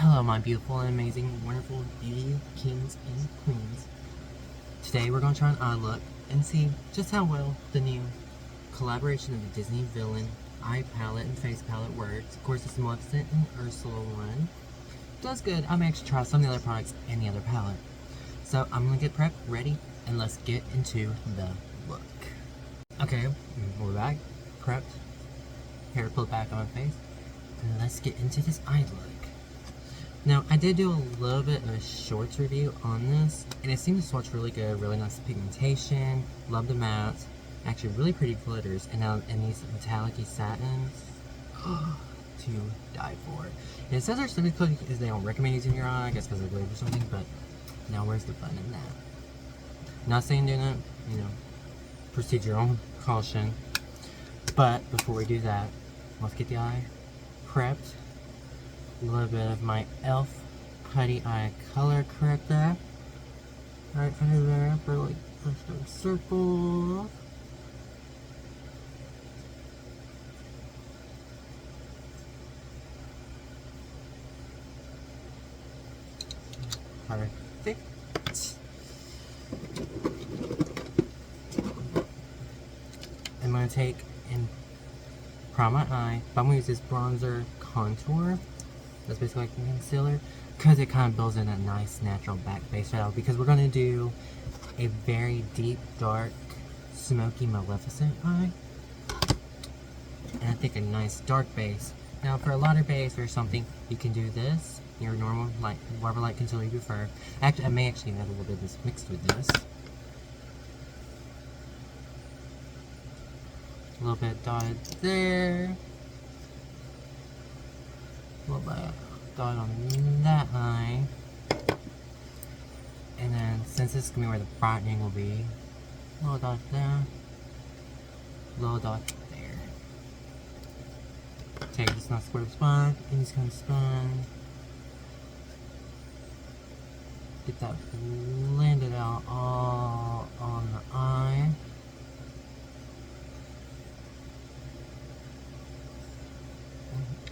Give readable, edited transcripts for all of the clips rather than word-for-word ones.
Hello, my beautiful and amazing, wonderful beauty kings and queens. Today we're going to try an eye look and see just how well the new collaboration of the Disney villain eye palette and face palette works. Of course, it's the Maleficent and Ursula one. Does good. I may actually try some of the other products and the other palette. So I'm going to get prepped, ready, and let's get into the look. Okay, we're back, prepped, hair pulled back on my face, and let's get into this eye look. Now, I did do a little bit of a shorts review on this, and it seemed to swatch really good, really nice pigmentation, love the mattes, actually really pretty glitters, and now in these metallic-y satins, to die for. And it says they're specifically because they don't recommend using your eye, I guess because they're glitter or something, but now where's the fun in that? Not saying do not, proceed your own caution, but before we do that, let's get the eye prepped. A little bit of my e.l.f. putty eye color corrector right under there for like a circle. Perfect. I'm going to take and prime my eye, but I'm going to use this bronzer contour. That's basically like a concealer, because it kind of builds in a nice natural back base shadow, because we're going to do a very deep, dark, smoky Maleficent eye. And I think a nice dark base. Now for a lighter base or something, you can do this, your normal, like, whatever light concealer you prefer. Actually, I may actually add a little bit of this mixed with this. A little bit dotted there. A little bit dot on that eye, and then since this is gonna be where the brightening will be, little dot there, little dot there. Take this nice square spot and just kind of spin, get that blended out all on the eye.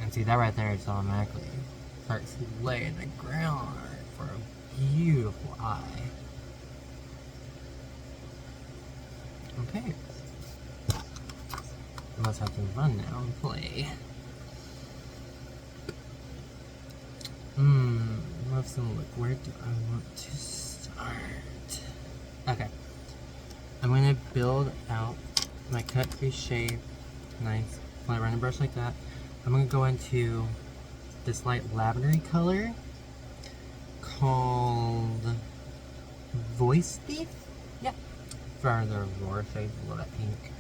And see, that right there is automatically starts laying the ground for a beautiful eye. Okay. Let's have some fun now and play. Let's look. Where do I want to start? Okay. I'm going to build out my cut crease shape. Nice flat rounded brush like that. I'm going to go into this light lavendery color called Voice Thief? Yeah. For the Aurora shade, a little bit pink.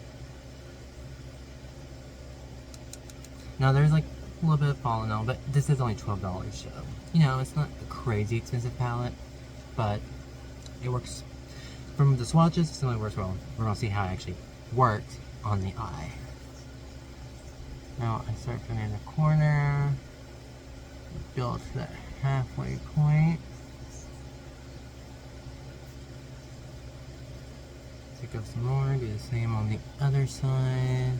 Now there's like a little bit of falling on, but this is only $12, so it's not a crazy expensive palette, but it works. From the swatches, it only works well. We're going to see how it actually works on the eye. Now I start from in the corner, build to that halfway point. Pick up some more, do the same on the other side.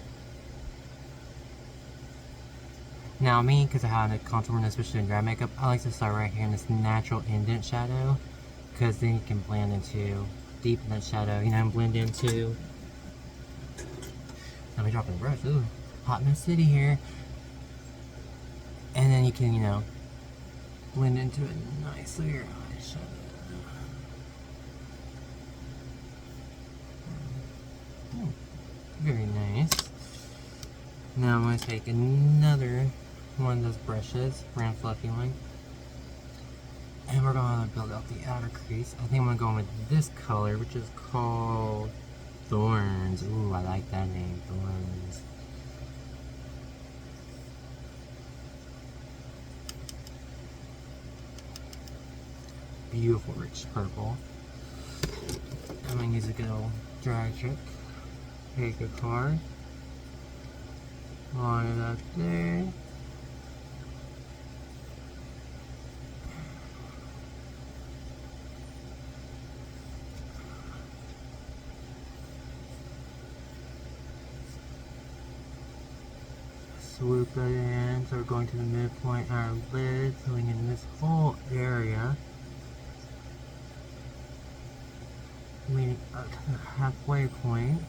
Now me, because I have a contour, especially in dry makeup, I like to start right here in this natural indent shadow, because then you can blend into, deepen that shadow, and blend into. Let me drop the brush, ooh. Hot Mess City here, and then you can, blend into it nicely your eyeshadow. Very nice. Now I'm going to take another one of those brushes, round fluffy one, and we're going to build out the outer crease. I think I'm going to go in with this color, which is called Thorns. Ooh, I like that name, Thorns. Beautiful rich purple. I'm going to use a good old drag trick. Take a card, line it up there. swoop it in. So we're going to the midpoint, our lid, filling in this whole area. Leading up to the halfway point.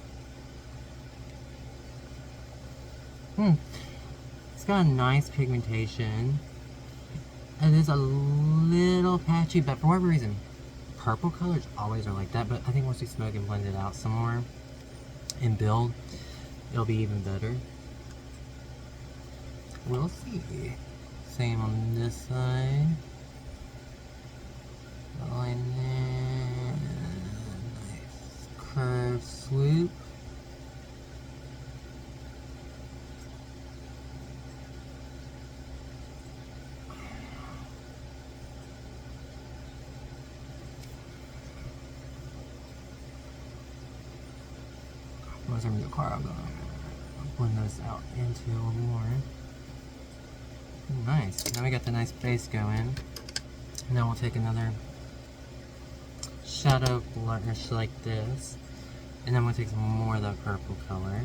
It's got a nice pigmentation. It is a little patchy, but for whatever reason, purple colors always are like that. But I think once we smoke and blend it out some more and build, it'll be even better. We'll see. Same on this side. Line there. Nice curve swoop. Once I'm in the car, I'm gonna blend this out into a little more. Nice. Now we got the nice base going. Now we'll take another shadow blush like this, and then we'll take some more of the purple color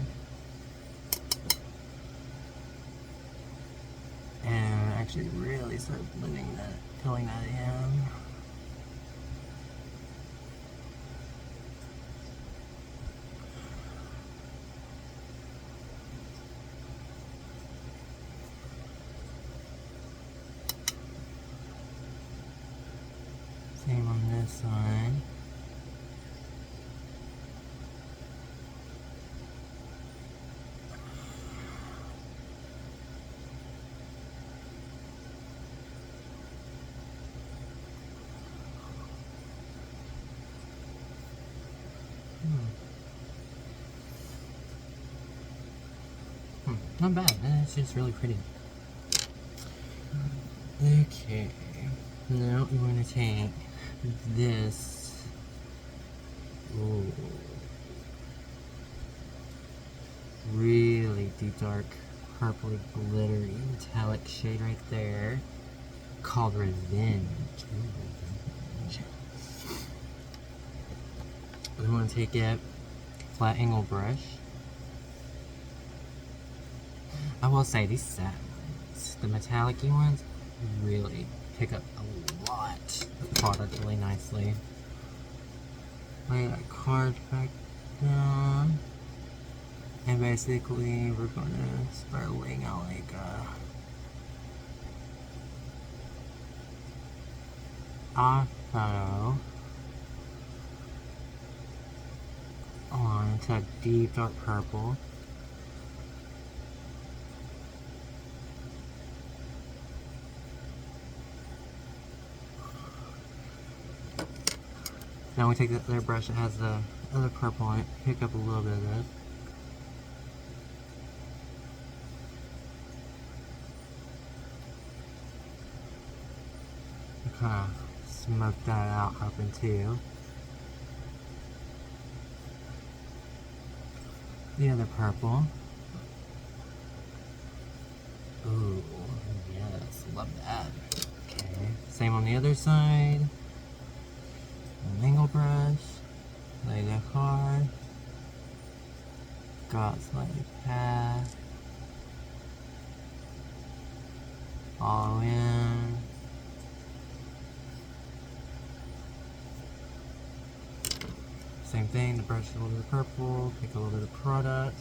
and actually really start blending that, filling that in. Same on this side. Not bad. It's just really pretty. Okay. Now we want to take this. Ooh. Really deep, dark, purpley, glittery, metallic shade right there, called Revenge. Ooh, Revenge. We want to take it, flat angle brush. I will say these satins, the metallic-y ones, really pick up a lot of product really nicely. Lay that card back down, and basically we're gonna start laying out like a eyeshadow onto a deep dark purple. Now we take the other brush that has the other purple on it, pick up a little bit of this. And kind of smoke that out up into the other purple. Ooh, yes, love that. Okay, same on the other side. An angle brush, lay the card, got slightly past, follow in, same thing, the brush a little bit of purple, take a little bit of product,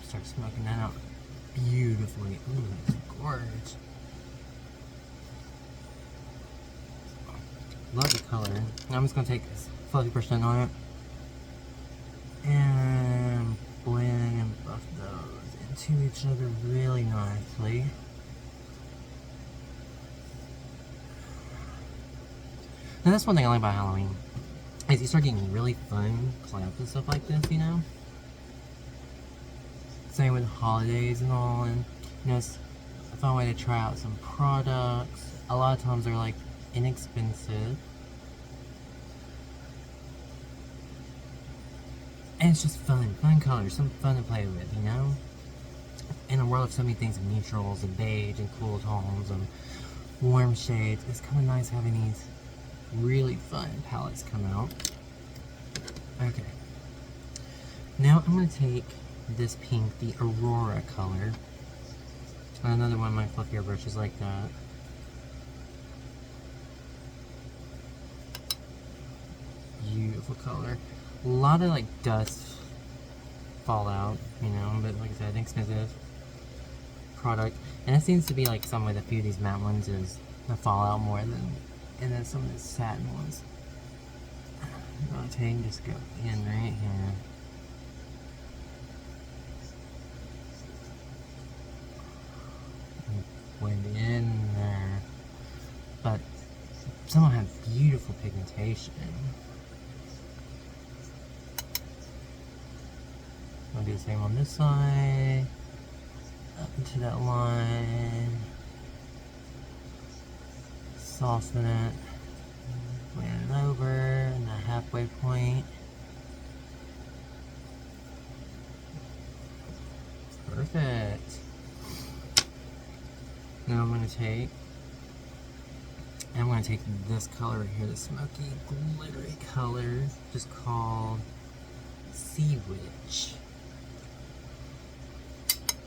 start smoking that out beautifully. Ooh, that's gorgeous. Love the color. Now I'm just going to take 50% on it and blend and buff those into each other really nicely. Now that's one thing I like about Halloween, is you start getting really fun collabs and stuff like this, you know? Same with holidays and all, and you know, it's a fun way to try out some products. A lot of times they're like inexpensive, and it's just fun colors, something fun to play with, you know. in a world of so many things, of neutrals and beige and cool tones and warm shades, it's kind of nice having these really fun palettes come out. Okay. Now I'm going to take this pink, the Aurora color. Another one of my fluffier brushes like that. Beautiful color. A lot of like dust fallout, you know, but like I said, inexpensive product. And it seems to be like some with a few of these matte ones is the fallout more than, and then some of the satin ones. Rotate, just go in right here. Blend in there. But some of them have beautiful pigmentation. I'll do the same on this side. Up into that line. Soften it. Blend it over in the halfway point. Perfect. Now I'm going to take this color right here, the smoky, glittery color, just called Sea Witch.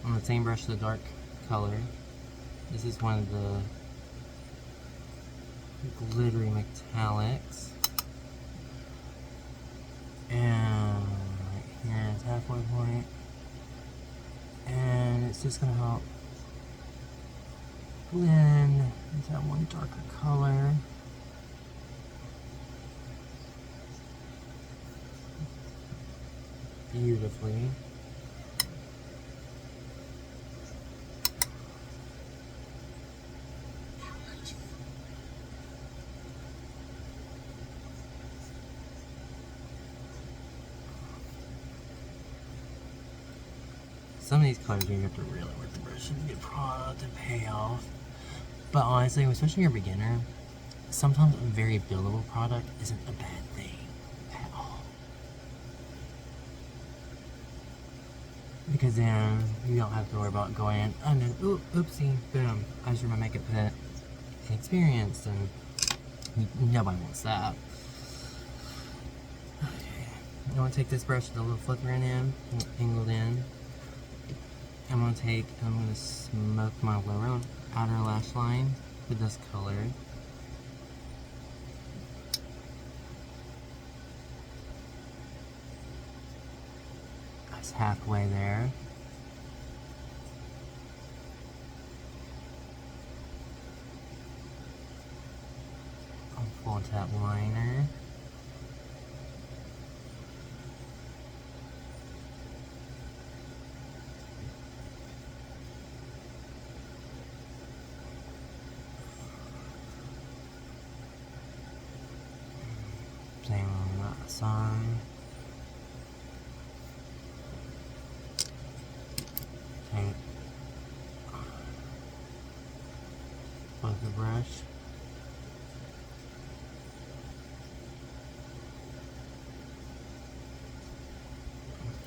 On the same brush, the dark color. This is one of the glittery metallics. And right here is halfway point. And it's just going to help blend into that one darker color. Beautifully. Some of these colors you have to really work the brush and get product and pay off. But honestly, especially when you're a beginner, sometimes a very buildable product isn't a bad thing at all. Because then you don't have to worry about going in and then, oopsie, boom, I just remember makeup inexperienced, and nobody wants that. Okay, I'm going to take this brush with a little flickering in, angled in. I'm going to smoke my lower outer lash line with this color. That's halfway there. I'll pull into that liner. Same on that side. Okay. With the brush.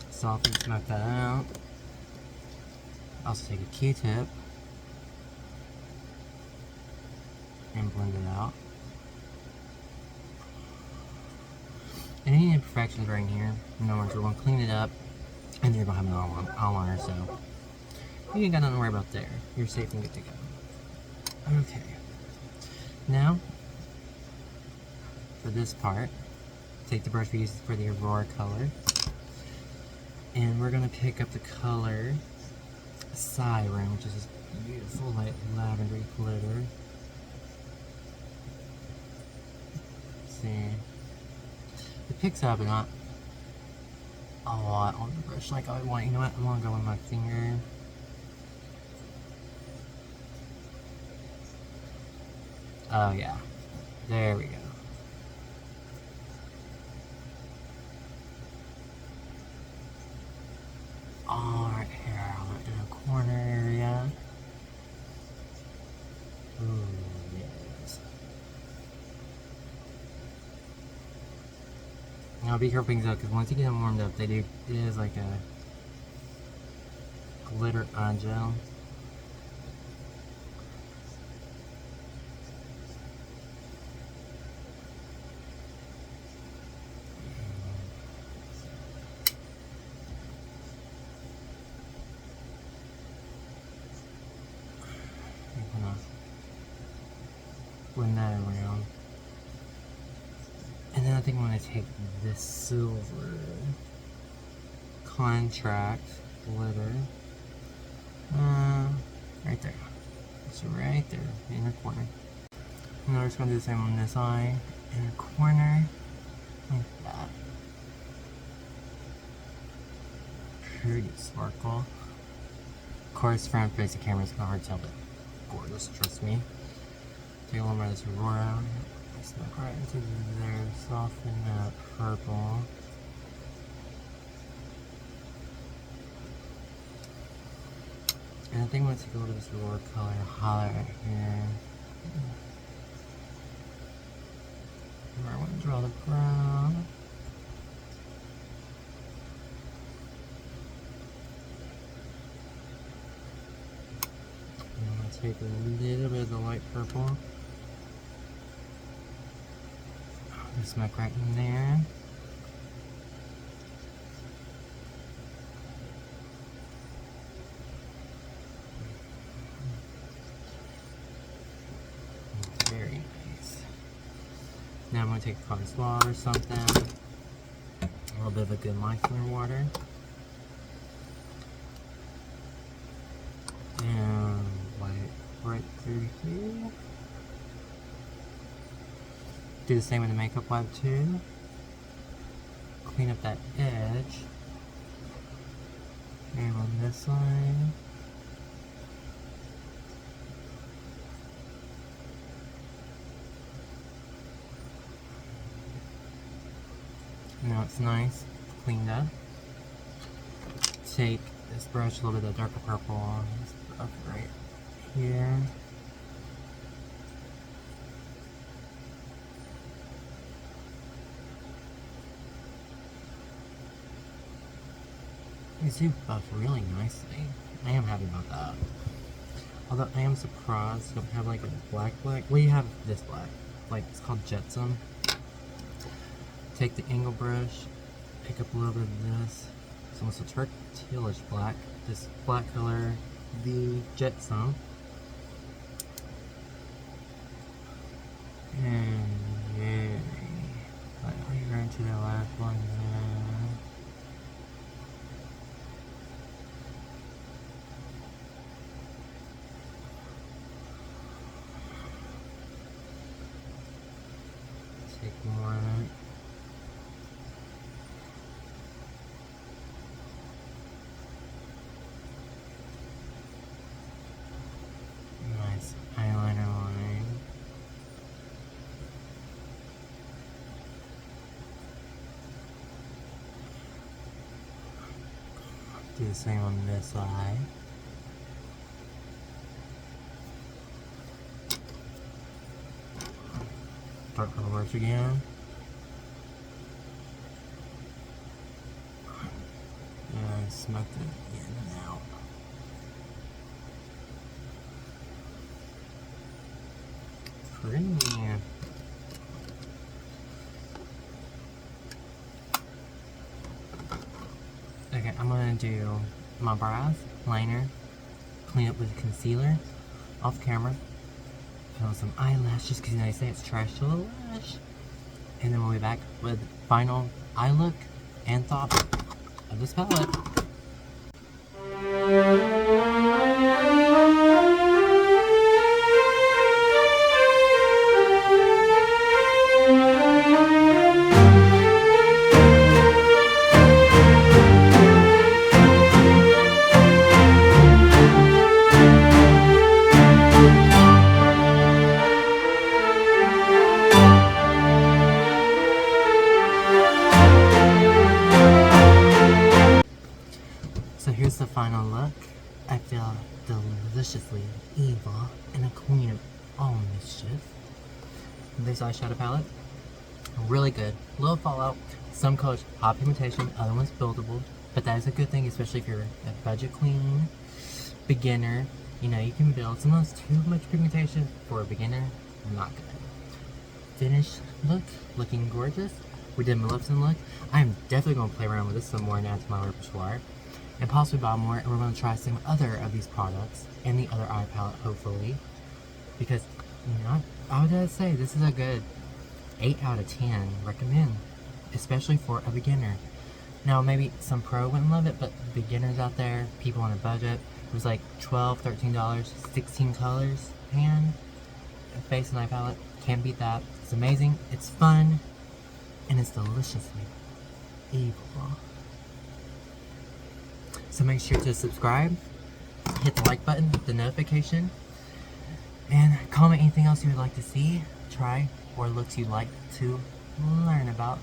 Soften, smoke that out. Also take a Q-tip and blend it out. And any imperfections right in here, no worries, we're going to clean it up, and then you're going to have an eyeliner, so you ain't got nothing to worry about there. You're safe and good to go. Okay. Now, for this part, take the brush we used for the Aurora color, and we're going to pick up the color Siren, which is this beautiful light lavender glitter. See, it picks up, but not a lot on the brush like I want. You know what? I'm gonna go with my finger. Oh yeah, there we go. All right here, in the corner area. Ooh, yes. Now be careful things up, because once you get them warmed up, it is like a glitter eye gel. I'm gonna blend that around. And then I think I'm going to take this silver contract glitter, right there. It's right there in the corner. And then we're just going to do the same on this eye, in the corner, like that. Pretty sparkle. Of course, front facing camera is kind of hard to tell, but gorgeous, trust me. Take a little more of this Aurora. Smack right into there, soften that purple. And I think I'm going to take a little bit of this Aurora color highlight right here. And I want to draw the brown. And I'm going to take a little bit of the light purple. Smack right in there. Very nice. Now I'm going to take a cotton swab or something. A little bit of a good micellar water. And wipe right through here. Do the same with the makeup wipe too. Clean up that edge. And on this side. Now it's nice, cleaned up. Take this brush, a little bit of darker purple, up right here. These two buff really nicely. I am happy about that. Although I am surprised you don't have like a black. Well, you have this black. Like, it's called Jetsam. Take the angle brush, pick up a little bit of this. It's almost a turquoise black. This black color, the Jetsam. And very lightly right into the last one there. Take more of it. Nice eyeliner line. Do the same on this eye. Dark purple brush again. And smoke it in and out. Pretty. Okay, I'm gonna do my brows, liner, clean up with concealer, off camera. Put on some eyelashes because they say it's trash to the lash. And then we'll be back with final eye look and thought of this palette. So here's the final look. I feel deliciously evil and a queen of all mischief. This eyeshadow palette, really good. Low fallout, some colors hot pigmentation, other ones buildable. But that is a good thing, especially if you're a budget queen beginner. You know, you can build. Sometimes too much pigmentation for a beginner, not good. Finished look, looking gorgeous. We did Maleficent look. I'm definitely going to play around with this some more and add to my repertoire. And possibly buy more, and we're going to try some other of these products and the other eye palette, hopefully. Because, you know, I would say this is a good 8 out of 10. Recommend. Especially for a beginner. Now, maybe some pro wouldn't love it, but beginners out there, people on a budget, it was like $12, $13, 16 colors, pan, face and eye palette. Can't beat that. It's amazing, it's fun, and it's deliciously evil. So make sure to subscribe, hit the like button, hit the notification, and comment anything else you would like to see, try, or looks you'd like to learn about.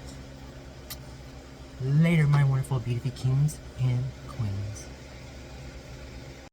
Later, my wonderful beauty kings and queens.